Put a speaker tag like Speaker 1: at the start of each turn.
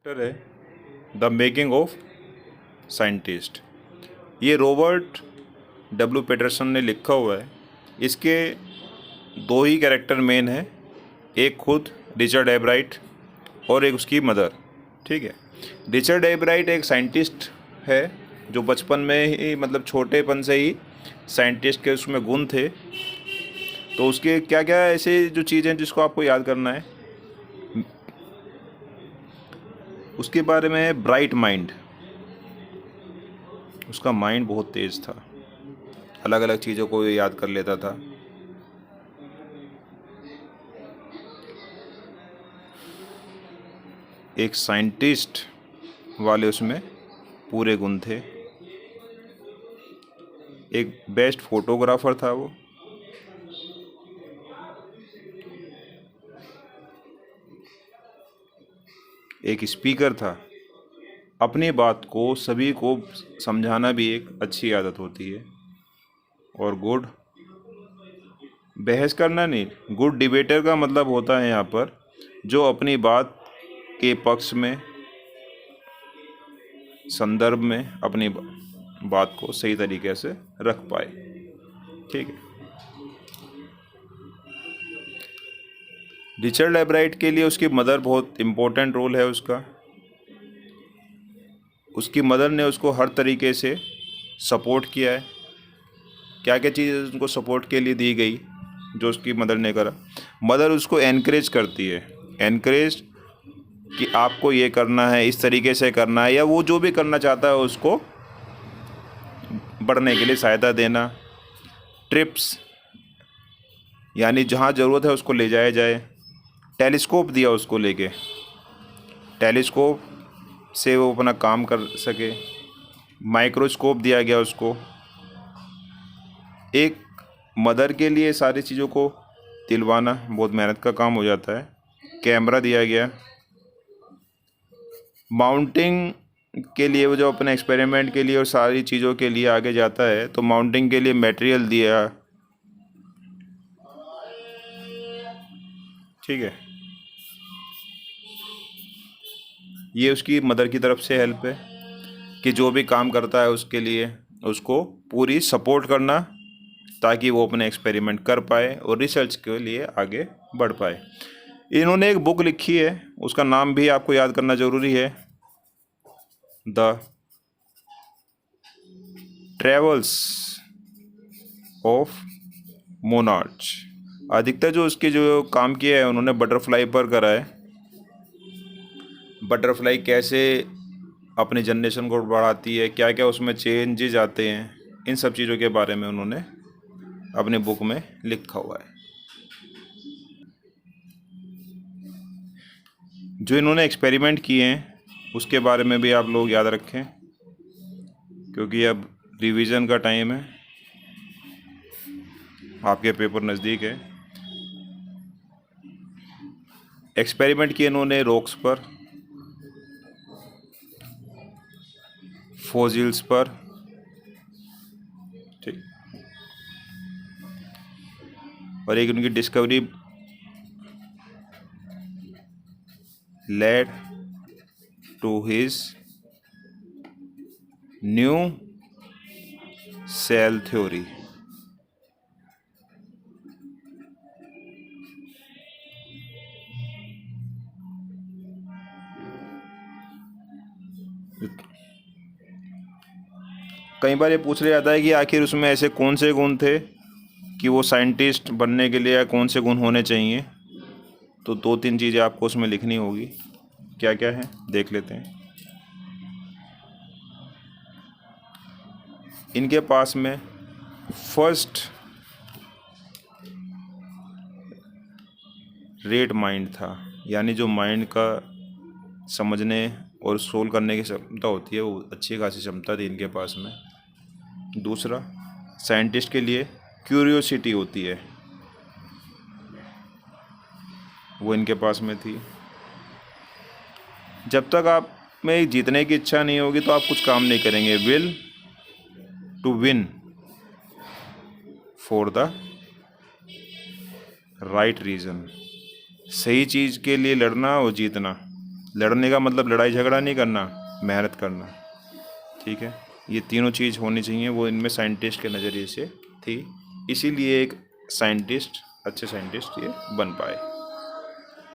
Speaker 1: है the making of scientist. ये Robert W Peterson ने लिखा हुआ है। इसके दो ही कैरेक्टर मेन हैं, एक खुद रिचर्ड एब्राइट और एक उसकी मदर। ठीक है, रिचर्ड एब्राइट एक साइंटिस्ट है जो बचपन में ही मतलब छोटेपन से ही साइंटिस्ट के उसमें गुण थे। तो उसके क्या क्या ऐसे जो चीज़ें जिसको आपको याद करना है उसके बारे में है। ब्राइट माइंड, उसका माइंड बहुत तेज था, अलग अलग चीज़ों को याद कर लेता था। एक साइंटिस्ट वाले उसमें पूरे गुण थे। एक बेस्ट फोटोग्राफर था वो। एक स्पीकर था। अपनी बात को सभी को समझाना भी एक अच्छी आदत होती है। और गुड बहस करना नहीं, गुड डिबेटर का मतलब होता है यहाँ पर जो अपनी बात के पक्ष में संदर्भ में अपनी बात को सही तरीके से रख पाए। ठीक है, रिचर्ड एब्राइट के लिए उसकी मदर बहुत इम्पोर्टेंट रोल है उसका। उसकी मदर ने उसको हर तरीके से सपोर्ट किया है। क्या क्या चीज़ें उनको सपोर्ट के लिए दी गई जो उसकी मदर ने करा। मदर उसको एनकरेज करती है, एनकरेज कि आपको ये करना है, इस तरीके से करना है, या वो जो भी करना चाहता है उसको बढ़ने के लिए सहायता देना। ट्रिप्स यानी जहाँ ज़रूरत है उसको ले जाया जाए। टेलीस्कोप दिया उसको लेके, टेलीस्कोप से वो अपना काम कर सके। माइक्रोस्कोप दिया गया उसको। एक मदर के लिए सारी चीज़ों को दिलवाना बहुत मेहनत का काम हो जाता है। कैमरा दिया गया। माउंटिंग के लिए वो जो अपने एक्सपेरिमेंट के लिए और सारी चीज़ों के लिए आगे जाता है तो माउंटिंग के लिए मटेरियल दिया। ठीक है, ये उसकी मदर की तरफ से हेल्प है कि जो भी काम करता है उसके लिए उसको पूरी सपोर्ट करना ताकि वो अपने एक्सपेरिमेंट कर पाए और रिसर्च के लिए आगे बढ़ पाए। इन्होंने एक बुक लिखी है, उसका नाम भी आपको याद करना ज़रूरी है, द ट्रेवल्स ऑफ मोनार्च। अधिकतर जो उसके जो काम किया है उन्होंने बटरफ्लाई पर करा है। बटरफ्लाई कैसे अपनी जनरेशन को बढ़ाती है, क्या क्या उसमें चेंजेज आते हैं, इन सब चीज़ों के बारे में उन्होंने अपने बुक में लिखा हुआ है। जो इन्होंने एक्सपेरिमेंट किए हैं उसके बारे में भी आप लोग याद रखें क्योंकि अब रिवीजन का टाइम है, आपके पेपर नज़दीक है। एक्सपेरिमेंट किए इन्होंने रॉक्स पर, फॉसिल्स पर। ठीक, और एक उनकी discovery led to his new cell theory. कई बार ये पूछ लिया जाता है कि आखिर उसमें ऐसे कौन से गुण थे कि वो साइंटिस्ट बनने के लिए कौन से गुण होने चाहिए। तो दो तीन चीज़ें आपको उसमें लिखनी होगी। क्या क्या है देख लेते हैं। इनके पास में फर्स्ट रेट माइंड था, यानी जो माइंड का समझने और सोल्व करने की क्षमता होती है वो अच्छी खासी क्षमता थी इनके पास में। दूसरा, साइंटिस्ट के लिए क्यूरियोसिटी होती है, वो इनके पास में थी। जब तक आप में जीतने की इच्छा नहीं होगी तो आप कुछ काम नहीं करेंगे। Will to win for the right reason, सही चीज़ के लिए लड़ना और जीतना। लड़ने का मतलब लड़ाई झगड़ा नहीं करना, मेहनत करना। ठीक है, ये तीनों चीज़ होनी चाहिए, वो इनमें साइंटिस्ट के नज़रिए से थी, इसीलिए एक साइंटिस्ट, अच्छे साइंटिस्ट ये बन पाए।